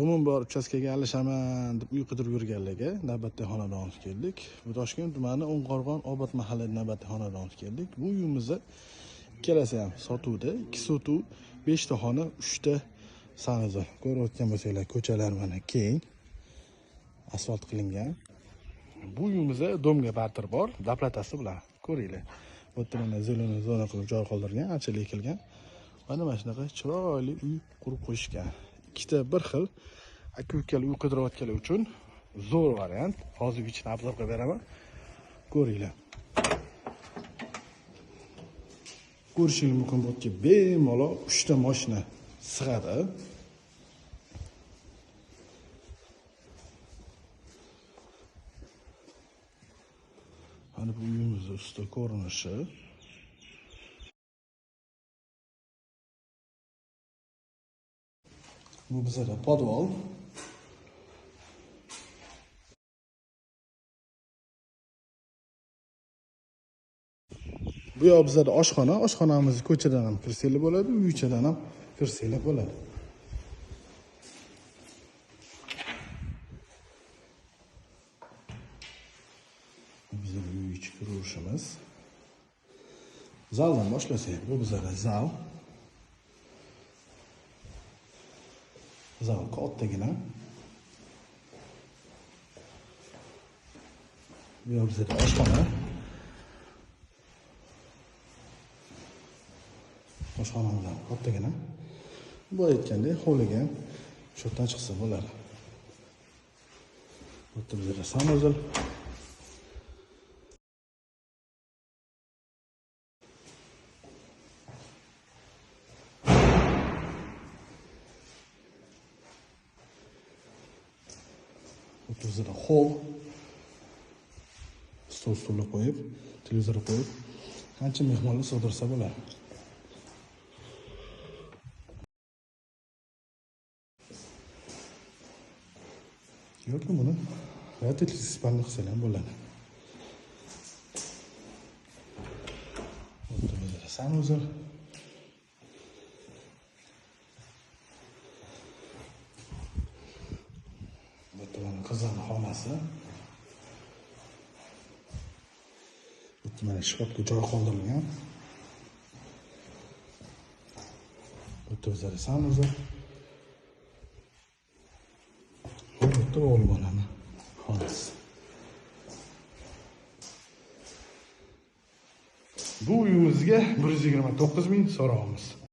Umuman bor uchastkaga aralashaman deb uy qidirib yurganlarga navbatdagi xonadon olib keldik. Bu Toshkent tumani O'nqo'rg'on Obod mahallada navbatdagi xonadon olib keldik. Bu uyimizni ikkalasi ham sotuvda. 2 sotuv, 5 ta xona, 3 ta sanuzor. Ko'rayotgan bo'lsanglar, ko'chalar mana keng. Asfalt qilingan. Bu uyimizda domga bartir bor, daplatasi bilan ko'ringlar. Bu yerda mana zeleniy zona qilib joy qoldirgan, anchalik ekilgan. Mana shunaqa chiroyli uy qurib qo'yishgan. Ikkita bir xil aka-ukali uy qidirayotganlar uchun zo'r variant. Hozir ichini obzor qilib beraman. Ko'ringlar. Ko'rishingiz mumkin bo'lki, bemalol 3 ta mashina sig'adi. Mana bu uyimizning usti ko'rinishi. Bu bizada podval. Bu yoq bizada oshxona. Oshxonamiz ko'chadan ham kirsanglar bo'ladi, uychadan ham kirsanglar bo'ladi. Bizning uy ichi kirishimiz. Zaldan boshlasak, bu bizada zal. Zal kattagina. Bu yoq bizada oshxona. Oshxonamiz ham kattagina. Bu aytgandek, hovliga ham shu yerdan chiqsa bo'ladi. Bu yerda bizada sanuzor. Bizada hol, stol qo'yib, televizor qo'yib, qancha mehmonlar sig'dirsa bo'ladi. Yoki buni radiator spanni qilsalar ham bo'ladi. Bizada sanuzor. Qizlarning xonasi. Bu mana shkafga joy qoldirilgan. Bu bizada sanuzor. Bu yerda o'g'il bolani xonasi. Bu uyimizga 129 ming so'raymiz.